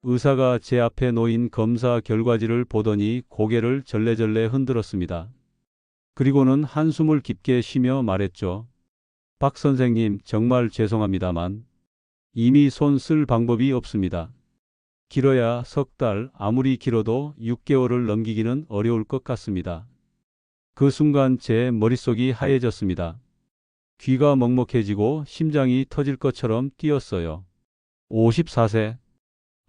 의사가 제 앞에 놓인 검사 결과지를 보더니 고개를 절레절레 흔들었습니다. 그리고는 한숨을 깊게 쉬며 말했죠. 박 선생님, 정말 죄송합니다만 이미 손 쓸 방법이 없습니다. 길어야 석 달, 아무리 길어도 6개월을 넘기기는 어려울 것 같습니다. 그 순간 제 머릿속이 하얘졌습니다. 귀가 먹먹해지고 심장이 터질 것처럼 뛰었어요. 54세.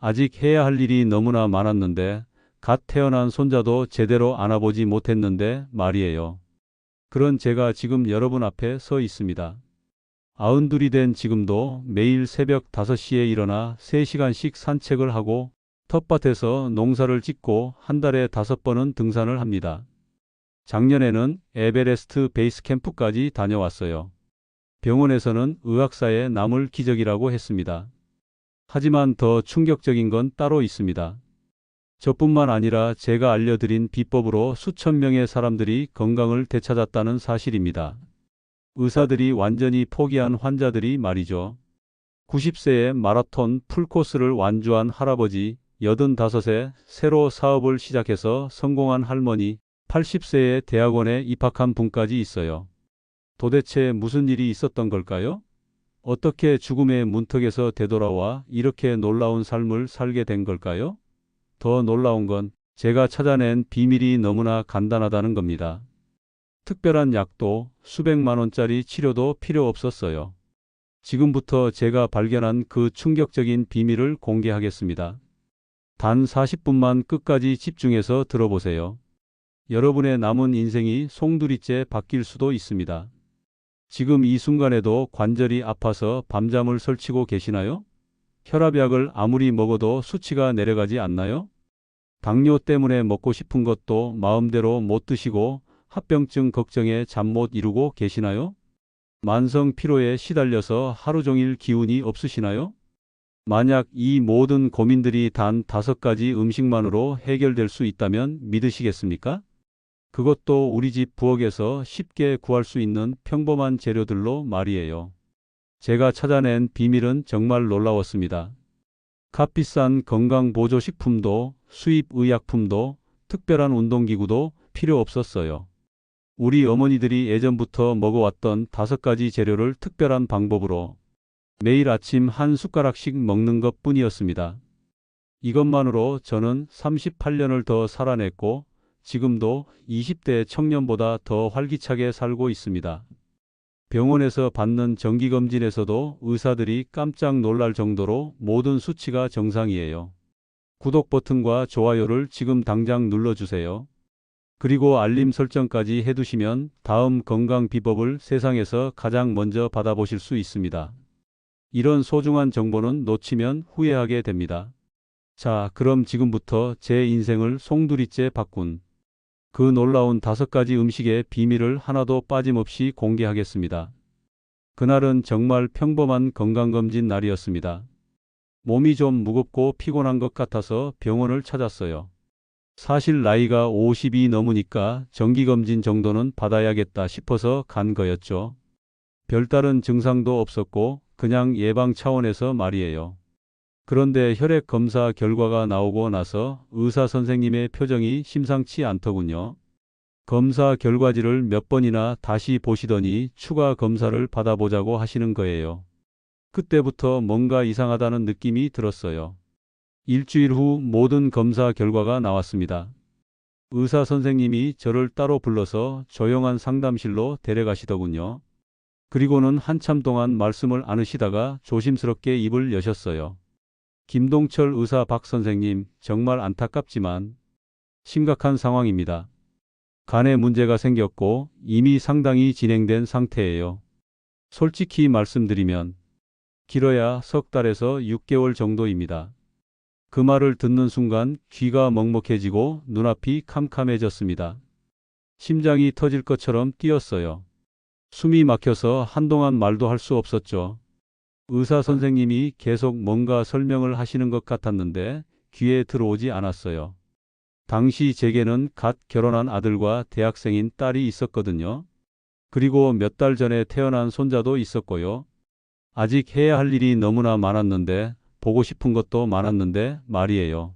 아직 해야 할 일이 너무나 많았는데, 갓 태어난 손자도 제대로 안아보지 못했는데 말이에요. 그런 제가 지금 여러분 앞에 서 있습니다. 92이 된 지금도 매일 새벽 5시에 일어나 3시간씩 산책을 하고 텃밭에서 농사를 짓고 한 달에 5번은 등산을 합니다. 작년에는 에베레스트 베이스 캠프까지 다녀왔어요. 병원에서는 의학사의 남을 기적이라고 했습니다. 하지만 더 충격적인 건 따로 있습니다. 저뿐만 아니라 제가 알려드린 비법으로 수천 명의 사람들이 건강을 되찾았다는 사실입니다. 의사들이 완전히 포기한 환자들이 말이죠. 90세에 마라톤 풀코스를 완주한 할아버지, 85세 새로 사업을 시작해서 성공한 할머니, 80세에 대학원에 입학한 분까지 있어요. 도대체 무슨 일이 있었던 걸까요? 어떻게 죽음의 문턱에서 되돌아와 이렇게 놀라운 삶을 살게 된 걸까요? 더 놀라운 건 제가 찾아낸 비밀이 너무나 간단하다는 겁니다. 특별한 약도 수백만 원짜리 치료도 필요 없었어요. 지금부터 제가 발견한 그 충격적인 비밀을 공개하겠습니다. 단 40분만 끝까지 집중해서 들어보세요. 여러분의 남은 인생이 송두리째 바뀔 수도 있습니다. 지금 이 순간에도 관절이 아파서 밤잠을 설치고 계시나요? 혈압약을 아무리 먹어도 수치가 내려가지 않나요? 당뇨 때문에 먹고 싶은 것도 마음대로 못 드시고 합병증 걱정에 잠 못 이루고 계시나요? 만성 피로에 시달려서 하루 종일 기운이 없으시나요? 만약 이 모든 고민들이 단 5가지 음식만으로 해결될 수 있다면 믿으시겠습니까? 그것도 우리 집 부엌에서 쉽게 구할 수 있는 평범한 재료들로 말이에요. 제가 찾아낸 비밀은 정말 놀라웠습니다. 값비싼 건강보조식품도 수입 의약품도 특별한 운동기구도 필요 없었어요. 우리 어머니들이 예전부터 먹어왔던 5가지 재료를 특별한 방법으로 매일 아침 한 숟가락씩 먹는 것 뿐이었습니다. 이것만으로 저는 38년을 더 살아냈고 지금도 20대 청년보다 더 활기차게 살고 있습니다. 병원에서 받는 정기검진에서도 의사들이 깜짝 놀랄 정도로 모든 수치가 정상이에요. 구독 버튼과 좋아요를 지금 당장 눌러주세요. 그리고 알림 설정까지 해두시면 다음 건강 비법을 세상에서 가장 먼저 받아보실 수 있습니다. 이런 소중한 정보는 놓치면 후회하게 됩니다. 자, 그럼 지금부터 제 인생을 송두리째 바꾼 그 놀라운 5가지 음식의 비밀을 하나도 빠짐없이 공개하겠습니다. 그날은 정말 평범한 건강검진 날이었습니다. 몸이 좀 무겁고 피곤한 것 같아서 병원을 찾았어요. 사실 나이가 50이 넘으니까 정기검진 정도는 받아야겠다 싶어서 간 거였죠. 별다른 증상도 없었고 그냥 예방 차원에서 말이에요. 그런데 혈액 검사 결과가 나오고 나서 의사 선생님의 표정이 심상치 않더군요. 검사 결과지를 몇 번이나 다시 보시더니 추가 검사를 받아보자고 하시는 거예요. 그때부터 뭔가 이상하다는 느낌이 들었어요. 일주일 후 모든 검사 결과가 나왔습니다. 의사 선생님이 저를 따로 불러서 조용한 상담실로 데려가시더군요. 그리고는 한참 동안 말씀을 안 하시다가 조심스럽게 입을 여셨어요. 김동철 의사 박 선생님, 정말 안타깝지만 심각한 상황입니다. 간에 문제가 생겼고 이미 상당히 진행된 상태예요. 솔직히 말씀드리면 길어야 석 달에서 6개월 정도입니다. 그 말을 듣는 순간 귀가 먹먹해지고 눈앞이 캄캄해졌습니다. 심장이 터질 것처럼 뛰었어요. 숨이 막혀서 한동안 말도 할 수 없었죠. 의사 선생님이 계속 뭔가 설명을 하시는 것 같았는데 귀에 들어오지 않았어요. 당시 제게는 갓 결혼한 아들과 대학생인 딸이 있었거든요. 그리고 몇 달 전에 태어난 손자도 있었고요. 아직 해야 할 일이 너무나 많았는데 보고 싶은 것도 많았는데 말이에요.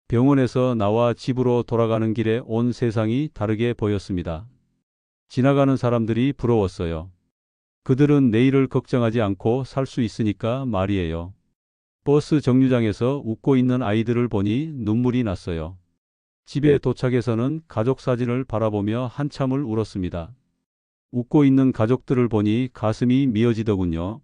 병원에서 나와 집으로 돌아가는 길에 온 세상이 다르게 보였습니다. 지나가는 사람들이 부러웠어요. 그들은 내일을 걱정하지 않고 살 수 있으니까 말이에요. 버스 정류장에서 웃고 있는 아이들을 보니 눈물이 났어요. 집에 도착해서는 가족 사진을 바라보며 한참을 울었습니다. 웃고 있는 가족들을 보니 가슴이 미어지더군요.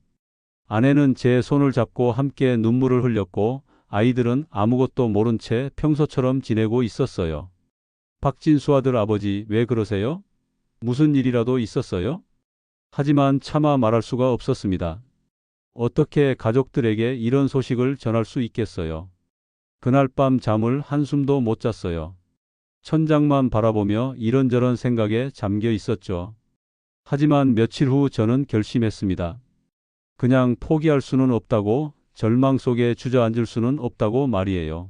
아내는 제 손을 잡고 함께 눈물을 흘렸고 아이들은 아무것도 모른 채 평소처럼 지내고 있었어요. 박진수 아들 아버지 왜 그러세요? 무슨 일이라도 있었어요? 하지만 차마 말할 수가 없었습니다. 어떻게 가족들에게 이런 소식을 전할 수 있겠어요? 그날 밤 잠을 한숨도 못 잤어요. 천장만 바라보며 이런저런 생각에 잠겨 있었죠. 하지만 며칠 후 저는 결심했습니다. 그냥 포기할 수는 없다고, 절망 속에 주저앉을 수는 없다고 말이에요.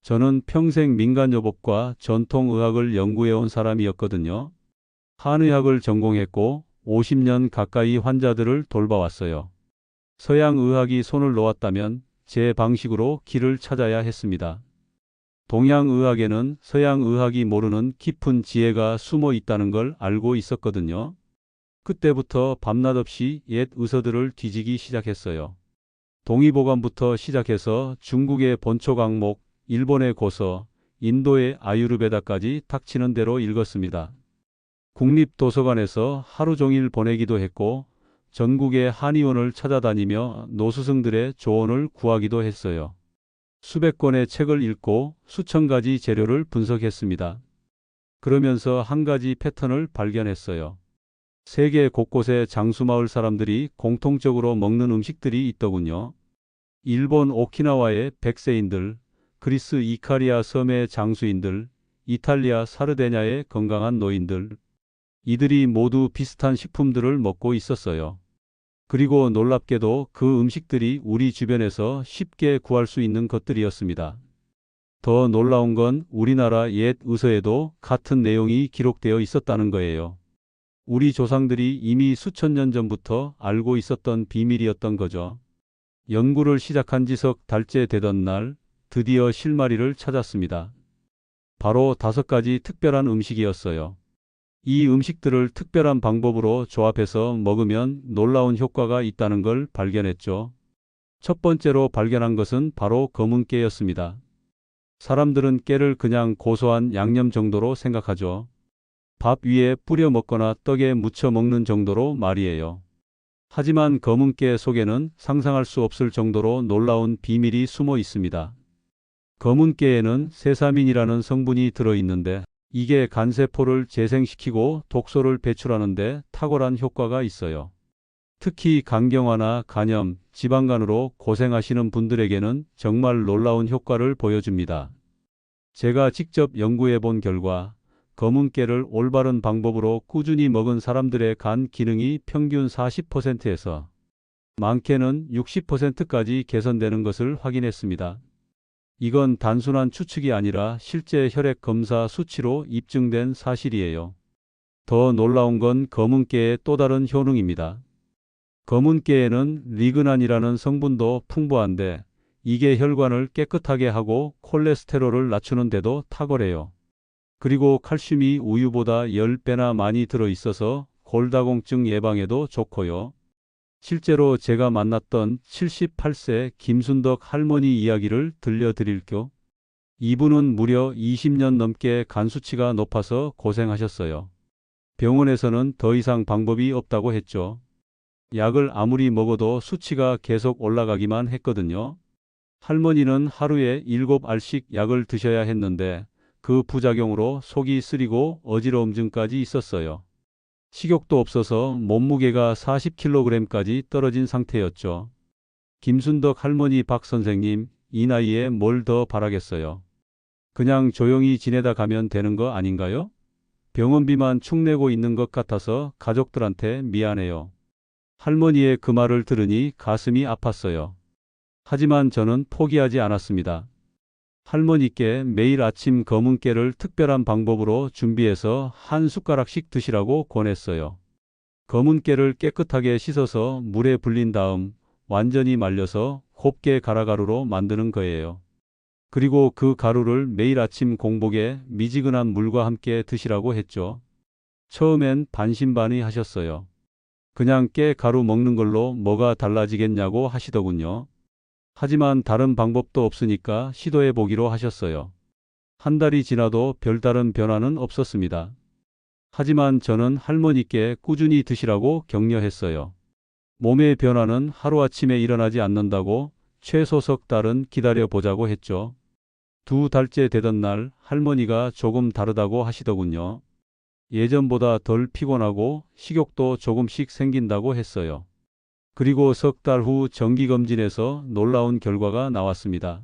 저는 평생 민간요법과 전통의학을 연구해온 사람이었거든요. 한의학을 전공했고 50년 가까이 환자들을 돌봐왔어요. 서양의학이 손을 놓았다면 제 방식으로 길을 찾아야 했습니다. 동양의학에는 서양의학이 모르는 깊은 지혜가 숨어 있다는 걸 알고 있었거든요. 그때부터 밤낮 없이 옛 의서들을 뒤지기 시작했어요. 동의보감부터 시작해서 중국의 본초 강목, 일본의 고서, 인도의 아유르베다까지 닥치는 대로 읽었습니다. 국립도서관에서 하루 종일 보내기도 했고 전국의 한의원을 찾아다니며 노스승들의 조언을 구하기도 했어요. 수백 권의 책을 읽고 수천 가지 재료를 분석했습니다. 그러면서 한 가지 패턴을 발견했어요. 세계 곳곳에 장수마을 사람들이 공통적으로 먹는 음식들이 있더군요. 일본 오키나와의 백세인들, 그리스 이카리아 섬의 장수인들, 이탈리아 사르데냐의 건강한 노인들. 이들이 모두 비슷한 식품들을 먹고 있었어요. 그리고 놀랍게도 그 음식들이 우리 주변에서 쉽게 구할 수 있는 것들이었습니다. 더 놀라운 건 우리나라 옛 의서에도 같은 내용이 기록되어 있었다는 거예요. 우리 조상들이 이미 수천 년 전부터 알고 있었던 비밀이었던 거죠. 연구를 시작한 지 석 달째 되던 날 드디어 실마리를 찾았습니다. 바로 5가지 특별한 음식이었어요. 이 음식들을 특별한 방법으로 조합해서 먹으면 놀라운 효과가 있다는 걸 발견했죠. 첫 번째로 발견한 것은 바로 검은 깨였습니다. 사람들은 깨를 그냥 고소한 양념 정도로 생각하죠. 밥 위에 뿌려 먹거나 떡에 무쳐 먹는 정도로 말이에요. 하지만 검은 깨 속에는 상상할 수 없을 정도로 놀라운 비밀이 숨어 있습니다. 검은 깨에는 세사민이라는 성분이 들어있는데 이게 간세포를 재생시키고 독소를 배출하는데 탁월한 효과가 있어요. 특히 간경화나 간염, 지방간으로 고생하시는 분들에게는 정말 놀라운 효과를 보여줍니다. 제가 직접 연구해 본 결과 검은 깨를 올바른 방법으로 꾸준히 먹은 사람들의 간 기능이 평균 40%에서 많게는 60%까지 개선되는 것을 확인했습니다. 이건 단순한 추측이 아니라 실제 혈액 검사 수치로 입증된 사실이에요. 더 놀라운 건 검은 깨의 또 다른 효능입니다. 검은 깨에는 리그난이라는 성분도 풍부한데 이게 혈관을 깨끗하게 하고 콜레스테롤을 낮추는 데도 탁월해요. 그리고 칼슘이 우유보다 10배나 많이 들어있어서 골다공증 예방에도 좋고요. 실제로 제가 만났던 78세 김순덕 할머니 이야기를 들려드릴게요. 이분은 무려 20년 넘게 간 수치가 높아서 고생하셨어요. 병원에서는 더 이상 방법이 없다고 했죠. 약을 아무리 먹어도 수치가 계속 올라가기만 했거든요. 할머니는 하루에 7알씩 약을 드셔야 했는데 그 부작용으로 속이 쓰리고 어지러움증까지 있었어요. 식욕도 없어서 몸무게가 40kg까지 떨어진 상태였죠. 김순덕 할머니 박 선생님, 이 나이에 뭘 더 바라겠어요. 그냥 조용히 지내다 가면 되는 거 아닌가요? 병원비만 축내고 있는 것 같아서 가족들한테 미안해요. 할머니의 그 말을 들으니 가슴이 아팠어요. 하지만 저는 포기하지 않았습니다. 할머니께 매일 아침 검은 깨를 특별한 방법으로 준비해서 한 숟가락씩 드시라고 권했어요. 검은 깨를 깨끗하게 씻어서 물에 불린 다음 완전히 말려서 곱게 갈아 가루로 만드는 거예요. 그리고 그 가루를 매일 아침 공복에 미지근한 물과 함께 드시라고 했죠. 처음엔 반신반의하셨어요. 그냥 깨 가루 먹는 걸로 뭐가 달라지겠냐고 하시더군요. 하지만 다른 방법도 없으니까 시도해 보기로 하셨어요. 한 달이 지나도 별다른 변화는 없었습니다. 하지만 저는 할머니께 꾸준히 드시라고 격려했어요. 몸의 변화는 하루아침에 일어나지 않는다고 최소 석 달은 기다려 보자고 했죠. 두 달째 되던 날 할머니가 조금 다르다고 하시더군요. 예전보다 덜 피곤하고 식욕도 조금씩 생긴다고 했어요. 그리고 석 달 후 정기검진에서 놀라운 결과가 나왔습니다.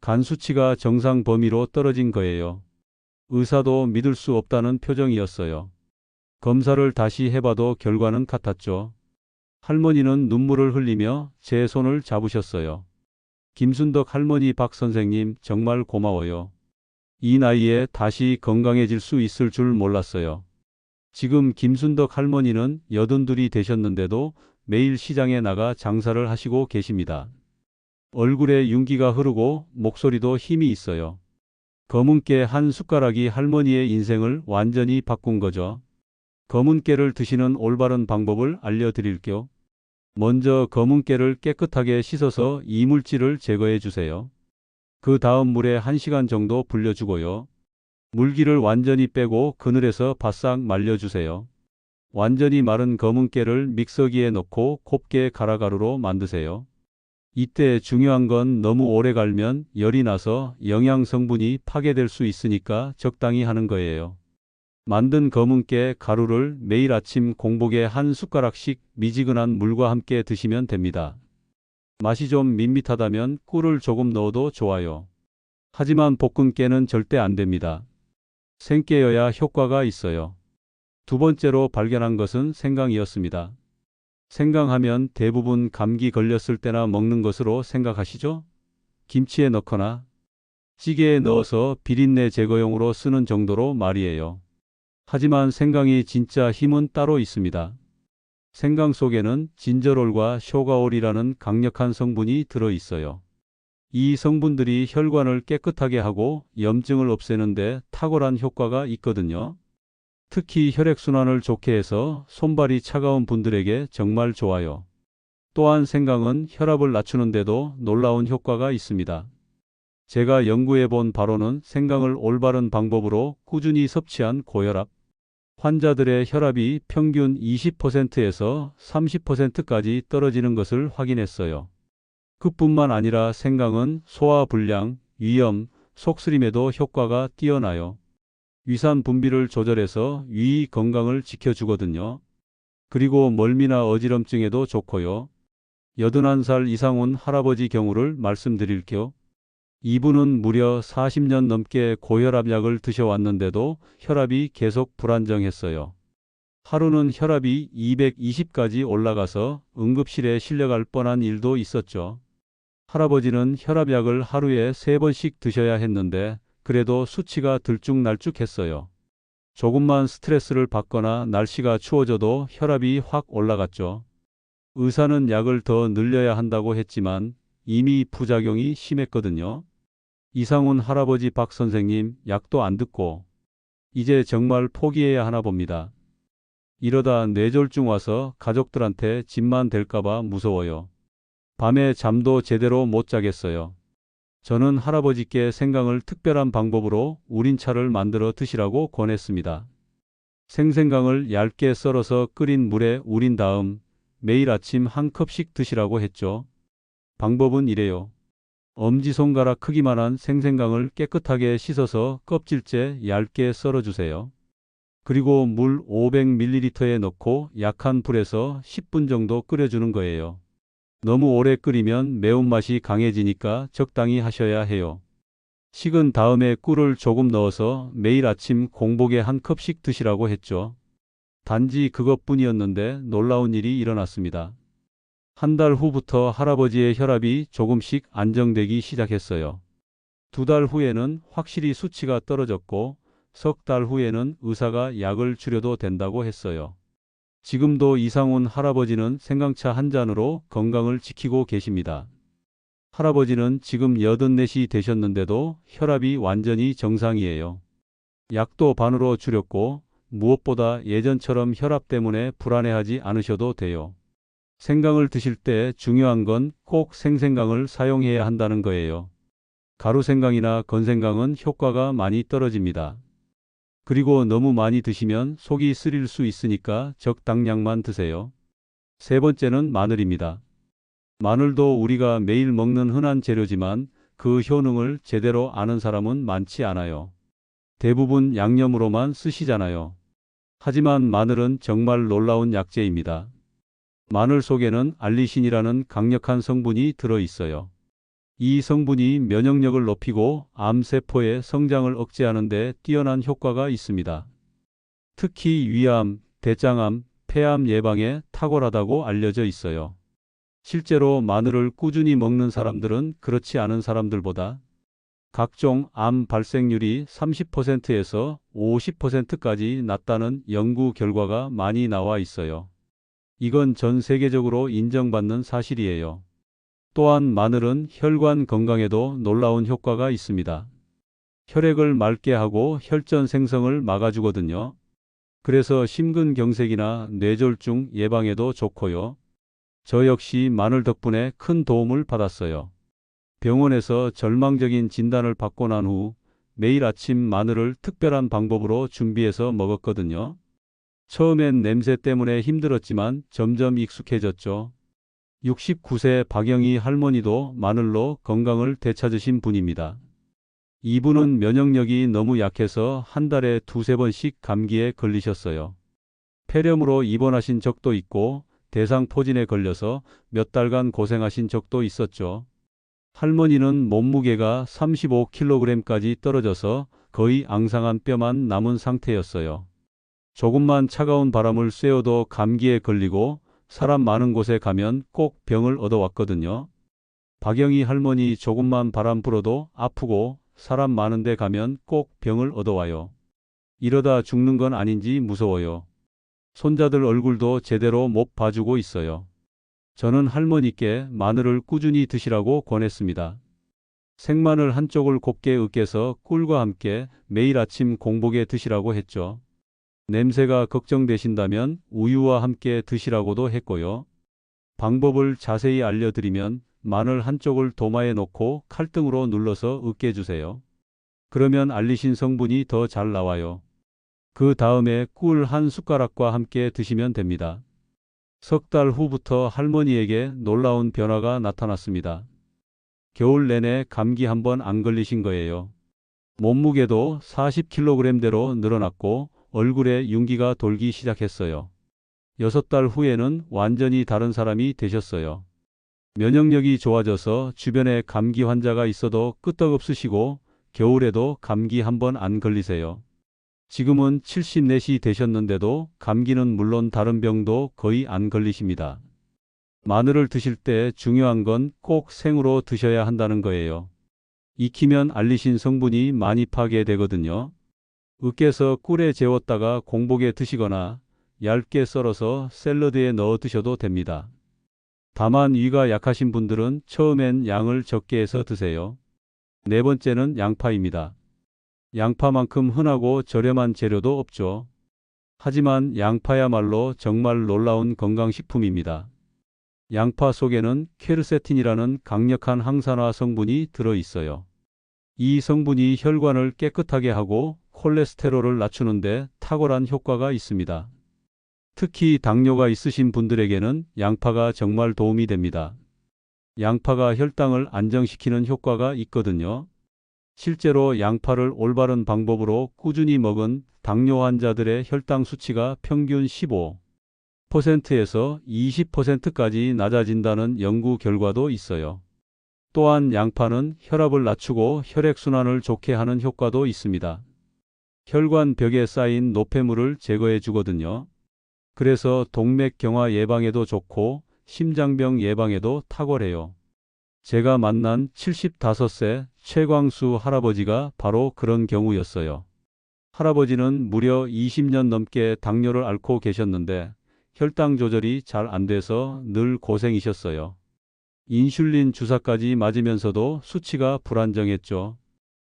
간 수치가 정상 범위로 떨어진 거예요. 의사도 믿을 수 없다는 표정이었어요. 검사를 다시 해봐도 결과는 같았죠. 할머니는 눈물을 흘리며 제 손을 잡으셨어요. 김순덕 할머니 박 선생님 정말 고마워요. 이 나이에 다시 건강해질 수 있을 줄 몰랐어요. 지금 김순덕 할머니는 82이 되셨는데도 매일 시장에 나가 장사를 하시고 계십니다. 얼굴에 윤기가 흐르고 목소리도 힘이 있어요. 검은 깨 한 숟가락이 할머니의 인생을 완전히 바꾼 거죠. 검은 깨를 드시는 올바른 방법을 알려드릴게요. 먼저 검은 깨를 깨끗하게 씻어서 이물질을 제거해 주세요. 그 다음 물에 1시간 정도 불려주고요. 물기를 완전히 빼고 그늘에서 바싹 말려주세요. 완전히 마른 검은 깨를 믹서기에 넣고 곱게 갈아 가루로 만드세요. 이때 중요한 건 너무 오래 갈면 열이 나서 영양 성분이 파괴될 수 있으니까 적당히 하는 거예요. 만든 검은 깨 가루를 매일 아침 공복에 한 숟가락씩 미지근한 물과 함께 드시면 됩니다. 맛이 좀 밋밋하다면 꿀을 조금 넣어도 좋아요. 하지만 볶은 깨는 절대 안 됩니다. 생깨여야 효과가 있어요. 두 번째로 발견한 것은 생강이었습니다. 생강하면 대부분 감기 걸렸을 때나 먹는 것으로 생각하시죠? 김치에 넣거나 찌개에 넣어서 비린내 제거용으로 쓰는 정도로 말이에요. 하지만 생강이 진짜 힘은 따로 있습니다. 생강 속에는 진저롤과 쇼가올이라는 강력한 성분이 들어 있어요. 이 성분들이 혈관을 깨끗하게 하고 염증을 없애는데 탁월한 효과가 있거든요. 특히 혈액순환을 좋게 해서 손발이 차가운 분들에게 정말 좋아요. 또한 생강은 혈압을 낮추는데도 놀라운 효과가 있습니다. 제가 연구해 본 바로는 생강을 올바른 방법으로 꾸준히 섭취한 고혈압 환자들의 혈압이 평균 20%에서 30%까지 떨어지는 것을 확인했어요. 그뿐만 아니라 생강은 소화불량, 위염, 속쓰림에도 효과가 뛰어나요. 위산 분비를 조절해서 위 건강을 지켜주거든요. 그리고 멀미나 어지럼증에도 좋고요. 81살 이상 온 할아버지 경우를 말씀드릴게요. 이분은 무려 40년 넘게 고혈압약을 드셔왔는데도 혈압이 계속 불안정했어요. 하루는 혈압이 220까지 올라가서 응급실에 실려갈 뻔한 일도 있었죠. 할아버지는 혈압약을 하루에 3번씩 드셔야 했는데 그래도 수치가 들쭉날쭉했어요. 조금만 스트레스를 받거나 날씨가 추워져도 혈압이 확 올라갔죠. 의사는 약을 더 늘려야 한다고 했지만 이미 부작용이 심했거든요. 이상훈 할아버지 박 선생님 약도 안 듣고 이제 정말 포기해야 하나 봅니다. 이러다 뇌졸중 와서 가족들한테 짐만 될까봐 무서워요. 밤에 잠도 제대로 못 자겠어요. 저는 할아버지께 생강을 특별한 방법으로 우린 차를 만들어 드시라고 권했습니다. 생생강을 얇게 썰어서 끓인 물에 우린 다음 매일 아침 한 컵씩 드시라고 했죠. 방법은 이래요. 엄지손가락 크기만한 생생강을 깨끗하게 씻어서 껍질째 얇게 썰어주세요. 그리고 물 500ml에 넣고 약한 불에서 10분 정도 끓여주는 거예요. 너무 오래 끓이면 매운맛이 강해지니까 적당히 하셔야 해요. 식은 다음에 꿀을 조금 넣어서 매일 아침 공복에 한 컵씩 드시라고 했죠. 단지 그것뿐이었는데 놀라운 일이 일어났습니다. 한 달 후부터 할아버지의 혈압이 조금씩 안정되기 시작했어요. 2달 후에는 확실히 수치가 떨어졌고 석 달 후에는 의사가 약을 줄여도 된다고 했어요. 지금도 이상훈 할아버지는 생강차 한 잔으로 건강을 지키고 계십니다. 할아버지는 지금 84이 되셨는데도 혈압이 완전히 정상이에요. 약도 반으로 줄였고 무엇보다 예전처럼 혈압 때문에 불안해하지 않으셔도 돼요. 생강을 드실 때 중요한 건 꼭 생생강을 사용해야 한다는 거예요. 가루생강이나 건생강은 효과가 많이 떨어집니다. 그리고 너무 많이 드시면 속이 쓰릴 수 있으니까 적당량만 드세요. 세 번째는 마늘입니다. 마늘도 우리가 매일 먹는 흔한 재료지만 그 효능을 제대로 아는 사람은 많지 않아요. 대부분 양념으로만 쓰시잖아요. 하지만 마늘은 정말 놀라운 약재입니다. 마늘 속에는 알리신이라는 강력한 성분이 들어 있어요. 이 성분이 면역력을 높이고 암세포의 성장을 억제하는 데 뛰어난 효과가 있습니다. 특히 위암, 대장암, 폐암 예방에 탁월하다고 알려져 있어요. 실제로 마늘을 꾸준히 먹는 사람들은 그렇지 않은 사람들보다 각종 암 발생률이 30%에서 50%까지 낮다는 연구 결과가 많이 나와 있어요. 이건 전 세계적으로 인정받는 사실이에요. 또한 마늘은 혈관 건강에도 놀라운 효과가 있습니다. 혈액을 맑게 하고 혈전 생성을 막아주거든요. 그래서 심근경색이나 뇌졸중 예방에도 좋고요. 저 역시 마늘 덕분에 큰 도움을 받았어요. 병원에서 절망적인 진단을 받고 난 후 매일 아침 마늘을 특별한 방법으로 준비해서 먹었거든요. 처음엔 냄새 때문에 힘들었지만 점점 익숙해졌죠. 69세 박영희 할머니도 마늘로 건강을 되찾으신 분입니다. 이분은 면역력이 너무 약해서 한 달에 두세 번씩 감기에 걸리셨어요. 폐렴으로 입원하신 적도 있고 대상포진에 걸려서 몇 달간 고생하신 적도 있었죠. 할머니는 몸무게가 35kg까지 떨어져서 거의 앙상한 뼈만 남은 상태였어요. 조금만 차가운 바람을 쐬어도 감기에 걸리고 사람 많은 곳에 가면 꼭 병을 얻어왔거든요. 박영희 할머니 조금만 바람 불어도 아프고 사람 많은 데 가면 꼭 병을 얻어와요. 이러다 죽는 건 아닌지 무서워요. 손자들 얼굴도 제대로 못 봐주고 있어요. 저는 할머니께 마늘을 꾸준히 드시라고 권했습니다. 생마늘 한 쪽을 곱게 으깨서 꿀과 함께 매일 아침 공복에 드시라고 했죠. 냄새가 걱정되신다면 우유와 함께 드시라고도 했고요. 방법을 자세히 알려드리면 마늘 한쪽을 도마에 놓고 칼등으로 눌러서 으깨주세요. 그러면 알리신 성분이 더 잘 나와요. 그 다음에 꿀 한 숟가락과 함께 드시면 됩니다. 석 달 후부터 할머니에게 놀라운 변화가 나타났습니다. 겨울 내내 감기 한 번 안 걸리신 거예요. 몸무게도 40kg대로 늘어났고 얼굴에 윤기가 돌기 시작했어요. 6달 후에는 완전히 다른 사람이 되셨어요. 면역력이 좋아져서 주변에 감기 환자가 있어도 끄떡없으시고 겨울에도 감기 한 번 안 걸리세요. 지금은 74이 되셨는데도 감기는 물론 다른 병도 거의 안 걸리십니다. 마늘을 드실 때 중요한 건 꼭 생으로 드셔야 한다는 거예요. 익히면 알리신 성분이 많이 파괴되거든요. 으깨서 꿀에 재웠다가 공복에 드시거나 얇게 썰어서 샐러드에 넣어 드셔도 됩니다. 다만 위가 약하신 분들은 처음엔 양을 적게 해서 드세요. 네 번째는 양파입니다. 양파만큼 흔하고 저렴한 재료도 없죠. 하지만 양파야말로 정말 놀라운 건강식품입니다. 양파 속에는 퀘르세틴이라는 강력한 항산화 성분이 들어 있어요. 이 성분이 혈관을 깨끗하게 하고 콜레스테롤을 낮추는데 탁월한 효과가 있습니다. 특히 당뇨가 있으신 분들에게는 양파가 정말 도움이 됩니다. 양파가 혈당을 안정시키는 효과가 있거든요. 실제로 양파를 올바른 방법으로 꾸준히 먹은 당뇨 환자들의 혈당 수치가 평균 15%에서 20%까지 낮아진다는 연구 결과도 있어요. 또한 양파는 혈압을 낮추고 혈액순환을 좋게 하는 효과도 있습니다. 혈관 벽에 쌓인 노폐물을 제거해 주거든요. 그래서 동맥경화 예방에도 좋고 심장병 예방에도 탁월해요. 제가 만난 75세 최광수 할아버지가 바로 그런 경우였어요. 할아버지는 무려 20년 넘게 당뇨를 앓고 계셨는데 혈당 조절이 잘 안 돼서 늘 고생이셨어요. 인슐린 주사까지 맞으면서도 수치가 불안정했죠.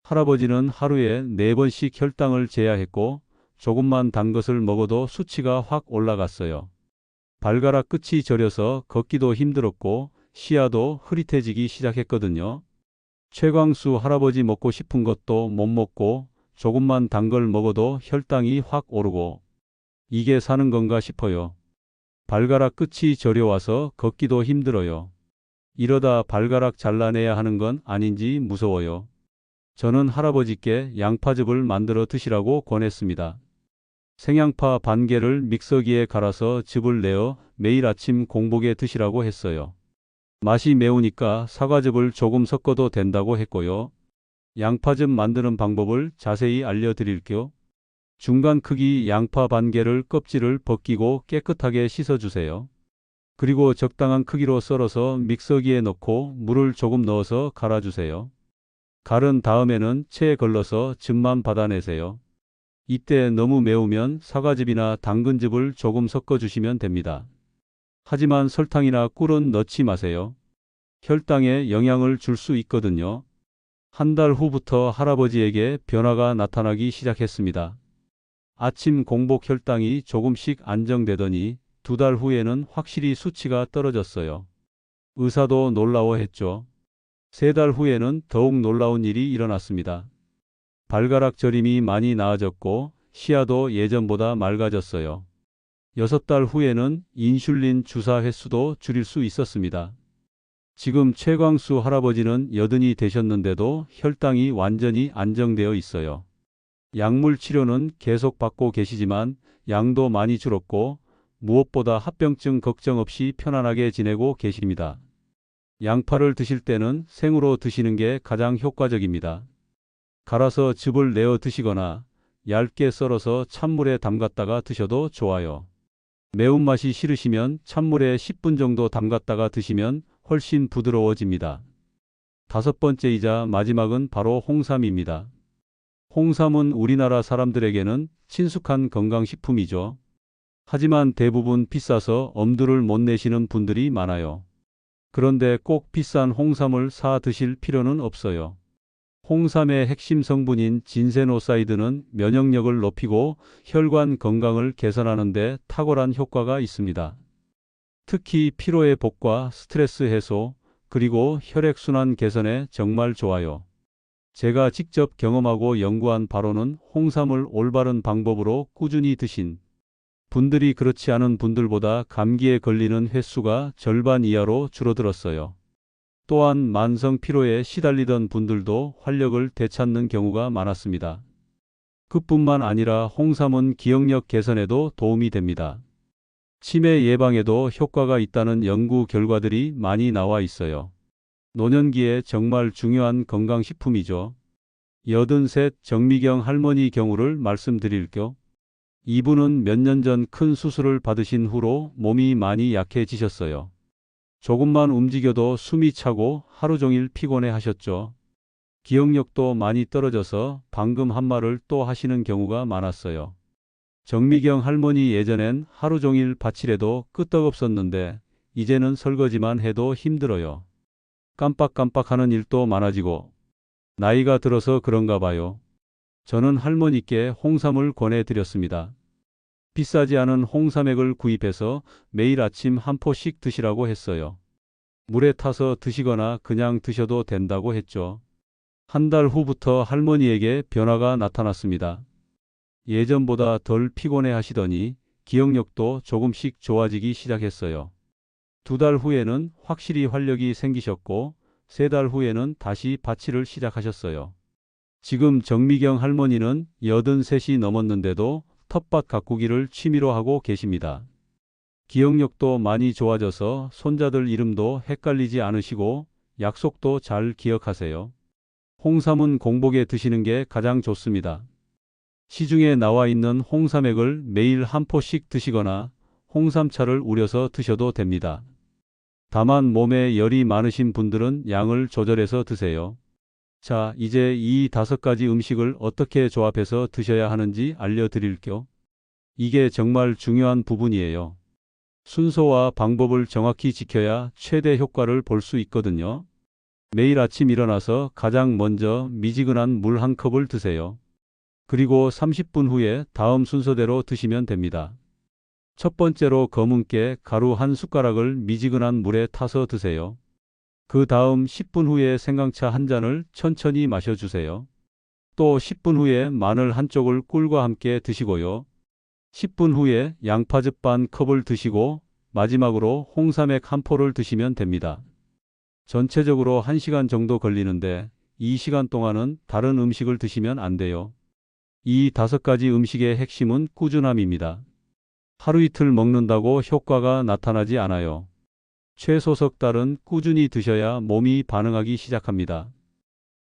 할아버지는 하루에 4번씩 혈당을 재야 했고 조금만 단 것을 먹어도 수치가 확 올라갔어요. 발가락 끝이 저려서 걷기도 힘들었고 시야도 흐릿해지기 시작했거든요. 최광수 할아버지 먹고 싶은 것도 못 먹고 조금만 단 걸 먹어도 혈당이 확 오르고 이게 사는 건가 싶어요. 발가락 끝이 저려와서 걷기도 힘들어요. 이러다 발가락 잘라내야 하는 건 아닌지 무서워요. 저는 할아버지께 양파즙을 만들어 드시라고 권했습니다. 생양파 반 개를 믹서기에 갈아서 즙을 내어 매일 아침 공복에 드시라고 했어요. 맛이 매우니까 사과즙을 조금 섞어도 된다고 했고요. 양파즙 만드는 방법을 자세히 알려드릴게요. 중간 크기 양파 반 개를 껍질을 벗기고 깨끗하게 씻어주세요. 그리고 적당한 크기로 썰어서 믹서기에 넣고 물을 조금 넣어서 갈아주세요. 갈은 다음에는 체에 걸러서 즙만 받아내세요. 이때 너무 매우면 사과즙이나 당근즙을 조금 섞어주시면 됩니다. 하지만 설탕이나 꿀은 넣지 마세요. 혈당에 영향을 줄 수 있거든요. 한 달 후부터 할아버지에게 변화가 나타나기 시작했습니다. 아침 공복 혈당이 조금씩 안정되더니 2달 후에는 확실히 수치가 떨어졌어요. 의사도 놀라워했죠. 3달 후에는 더욱 놀라운 일이 일어났습니다. 발가락 저림이 많이 나아졌고 시야도 예전보다 맑아졌어요. 6달 후에는 인슐린 주사 횟수도 줄일 수 있었습니다. 지금 최광수 할아버지는 80이 되셨는데도 혈당이 완전히 안정되어 있어요. 약물 치료는 계속 받고 계시지만 양도 많이 줄었고 무엇보다 합병증 걱정 없이 편안하게 지내고 계십니다. 양파를 드실 때는 생으로 드시는 게 가장 효과적입니다. 갈아서 즙을 내어 드시거나 얇게 썰어서 찬물에 담갔다가 드셔도 좋아요. 매운맛이 싫으시면 찬물에 10분 정도 담갔다가 드시면 훨씬 부드러워집니다. 5번째이자 마지막은 바로 홍삼입니다. 홍삼은 우리나라 사람들에게는 친숙한 건강식품이죠. 하지만 대부분 비싸서 엄두를 못 내시는 분들이 많아요. 그런데 꼭 비싼 홍삼을 사 드실 필요는 없어요. 홍삼의 핵심 성분인 진세노사이드는 면역력을 높이고 혈관 건강을 개선하는 데 탁월한 효과가 있습니다. 특히 피로 회복과 스트레스 해소, 그리고 혈액순환 개선에 정말 좋아요. 제가 직접 경험하고 연구한 바로는 홍삼을 올바른 방법으로 꾸준히 드신 분들이 그렇지 않은 분들보다 감기에 걸리는 횟수가 절반 이하로 줄어들었어요. 또한 만성 피로에 시달리던 분들도 활력을 되찾는 경우가 많았습니다. 그뿐만 아니라 홍삼은 기억력 개선에도 도움이 됩니다. 치매 예방에도 효과가 있다는 연구 결과들이 많이 나와 있어요. 노년기에 정말 중요한 건강식품이죠. 83 정미경 할머니 경우를 말씀드릴게요. 이분은 몇 년 전 큰 수술을 받으신 후로 몸이 많이 약해지셨어요. 조금만 움직여도 숨이 차고 하루 종일 피곤해 하셨죠. 기억력도 많이 떨어져서 방금 한 말을 또 하시는 경우가 많았어요. 정미경 할머니 예전엔 하루 종일 밭일해도 끄떡없었는데 이제는 설거지만 해도 힘들어요. 깜빡깜빡하는 일도 많아지고 나이가 들어서 그런가 봐요. 저는 할머니께 홍삼을 권해드렸습니다. 비싸지 않은 홍삼액을 구입해서 매일 아침 한 포씩 드시라고 했어요. 물에 타서 드시거나 그냥 드셔도 된다고 했죠. 한 달 후부터 할머니에게 변화가 나타났습니다. 예전보다 덜 피곤해 하시더니 기억력도 조금씩 좋아지기 시작했어요. 2달 후에는 확실히 활력이 생기셨고 3달 후에는 다시 밭일을 시작하셨어요. 지금 정미경 할머니는 83이 넘었는데도 텃밭 가꾸기를 취미로 하고 계십니다. 기억력도 많이 좋아져서 손자들 이름도 헷갈리지 않으시고 약속도 잘 기억하세요. 홍삼은 공복에 드시는 게 가장 좋습니다. 시중에 나와 있는 홍삼액을 매일 한 포씩 드시거나 홍삼차를 우려서 드셔도 됩니다. 다만 몸에 열이 많으신 분들은 양을 조절해서 드세요. 자, 이제 이 5가지 음식을 어떻게 조합해서 드셔야 하는지 알려드릴게요. 이게 정말 중요한 부분이에요. 순서와 방법을 정확히 지켜야 최대 효과를 볼 수 있거든요. 매일 아침 일어나서 가장 먼저 미지근한 물 한 컵을 드세요. 그리고 30분 후에 다음 순서대로 드시면 됩니다. 첫 번째로 검은깨 가루 한 숟가락을 미지근한 물에 타서 드세요. 그 다음 10분 후에 생강차 한 잔을 천천히 마셔주세요. 또 10분 후에 마늘 한 쪽을 꿀과 함께 드시고요. 10분 후에 양파즙 반 컵을 드시고 마지막으로 홍삼액 한 포를 드시면 됩니다. 전체적으로 1시간 정도 걸리는데 이 시간 동안은 다른 음식을 드시면 안 돼요. 이 5가지 음식의 핵심은 꾸준함입니다. 하루 이틀 먹는다고 효과가 나타나지 않아요. 최소 석 달은 꾸준히 드셔야 몸이 반응하기 시작합니다.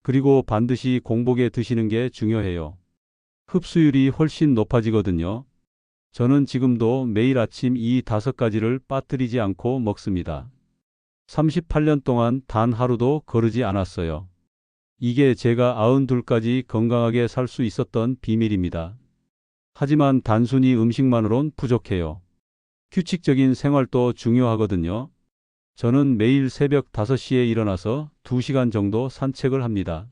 그리고 반드시 공복에 드시는 게 중요해요. 흡수율이 훨씬 높아지거든요. 저는 지금도 매일 아침 이 5가지를 빠뜨리지 않고 먹습니다. 38년 동안 단 하루도 거르지 않았어요. 이게 제가 92까지 건강하게 살 수 있었던 비밀입니다. 하지만 단순히 음식만으론 부족해요. 규칙적인 생활도 중요하거든요. 저는 매일 새벽 5시에 일어나서 2시간 정도 산책을 합니다.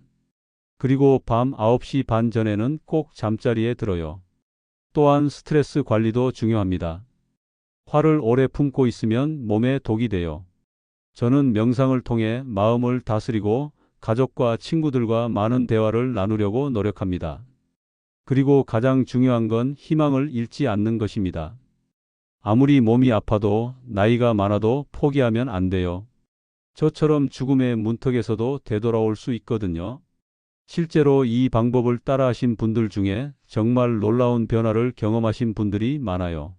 그리고 밤 9시 반 전에는 꼭 잠자리에 들어요. 또한 스트레스 관리도 중요합니다. 화를 오래 품고 있으면 몸에 독이 돼요. 저는 명상을 통해 마음을 다스리고 가족과 친구들과 많은 대화를 나누려고 노력합니다. 그리고 가장 중요한 건 희망을 잃지 않는 것입니다. 아무리 몸이 아파도 나이가 많아도 포기하면 안 돼요. 저처럼 죽음의 문턱에서도 되돌아올 수 있거든요. 실제로 이 방법을 따라하신 분들 중에 정말 놀라운 변화를 경험하신 분들이 많아요.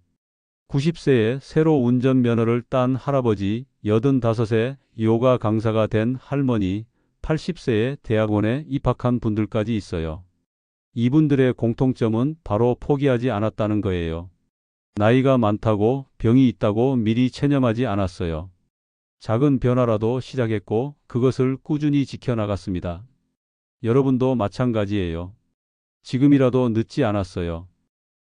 90세에 새로 운전면허를 딴 할아버지, 85세 요가 강사가 된 할머니, 80세에 대학원에 입학한 분들까지 있어요. 이분들의 공통점은 바로 포기하지 않았다는 거예요. 나이가 많다고 병이 있다고 미리 체념하지 않았어요. 작은 변화라도 시작했고 그것을 꾸준히 지켜나갔습니다. 여러분도 마찬가지예요. 지금이라도 늦지 않았어요.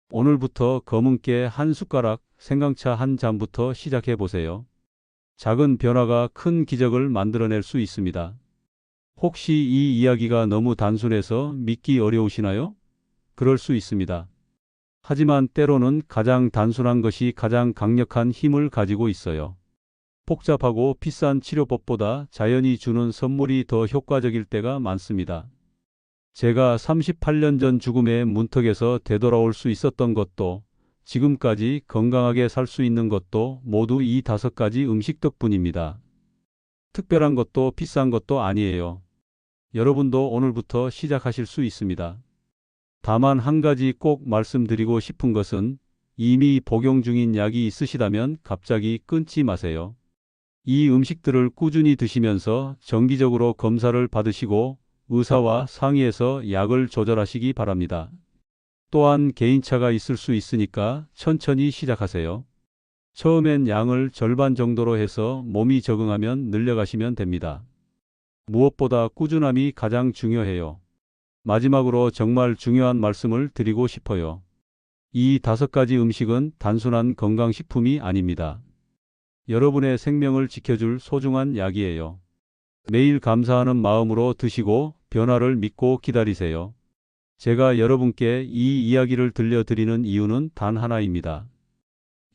오늘부터 검은깨 한 숟가락, 생강차 한 잔부터 시작해 보세요. 작은 변화가 큰 기적을 만들어낼 수 있습니다. 혹시 이 이야기가 너무 단순해서 믿기 어려우시나요? 그럴 수 있습니다. 하지만 때로는 가장 단순한 것이 가장 강력한 힘을 가지고 있어요. 복잡하고 비싼 치료법보다 자연이 주는 선물이 더 효과적일 때가 많습니다. 제가 38년 전 죽음의 문턱에서 되돌아올 수 있었던 것도 지금까지 건강하게 살 수 있는 것도 모두 이 5가지 음식 덕분입니다. 특별한 것도 비싼 것도 아니에요. 여러분도 오늘부터 시작하실 수 있습니다. 다만 한 가지 꼭 말씀드리고 싶은 것은 이미 복용 중인 약이 있으시다면 갑자기 끊지 마세요. 이 음식들을 꾸준히 드시면서 정기적으로 검사를 받으시고 의사와 상의해서 약을 조절하시기 바랍니다. 또한 개인차가 있을 수 있으니까 천천히 시작하세요. 처음엔 양을 절반 정도로 해서 몸이 적응하면 늘려가시면 됩니다. 무엇보다 꾸준함이 가장 중요해요. 마지막으로 정말 중요한 말씀을 드리고 싶어요. 이 5가지 음식은 단순한 건강식품이 아닙니다. 여러분의 생명을 지켜줄 소중한 약이에요. 매일 감사하는 마음으로 드시고 변화를 믿고 기다리세요. 제가 여러분께 이 이야기를 들려드리는 이유는 단 하나입니다.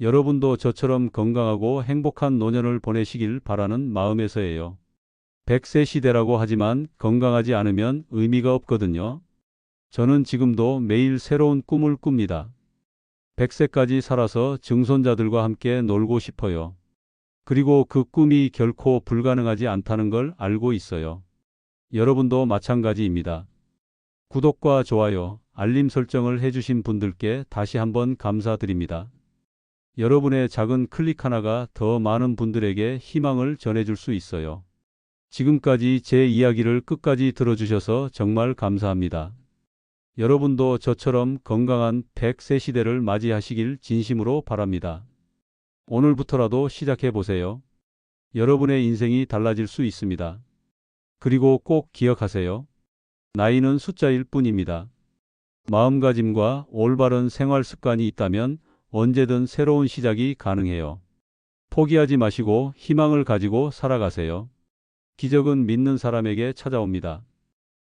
여러분도 저처럼 건강하고 행복한 노년을 보내시길 바라는 마음에서예요. 100세 시대라고 하지만 건강하지 않으면 의미가 없거든요. 저는 지금도 매일 새로운 꿈을 꿉니다. 100세까지 살아서 증손자들과 함께 놀고 싶어요. 그리고 그 꿈이 결코 불가능하지 않다는 걸 알고 있어요. 여러분도 마찬가지입니다. 구독과 좋아요, 알림 설정을 해주신 분들께 다시 한번 감사드립니다. 여러분의 작은 클릭 하나가 더 많은 분들에게 희망을 전해줄 수 있어요. 지금까지 제 이야기를 끝까지 들어주셔서 정말 감사합니다. 여러분도 저처럼 건강한 100세 시대를 맞이하시길 진심으로 바랍니다. 오늘부터라도 시작해 보세요. 여러분의 인생이 달라질 수 있습니다. 그리고 꼭 기억하세요. 나이는 숫자일 뿐입니다. 마음가짐과 올바른 생활 습관이 있다면 언제든 새로운 시작이 가능해요. 포기하지 마시고 희망을 가지고 살아가세요. 기적은 믿는 사람에게 찾아옵니다.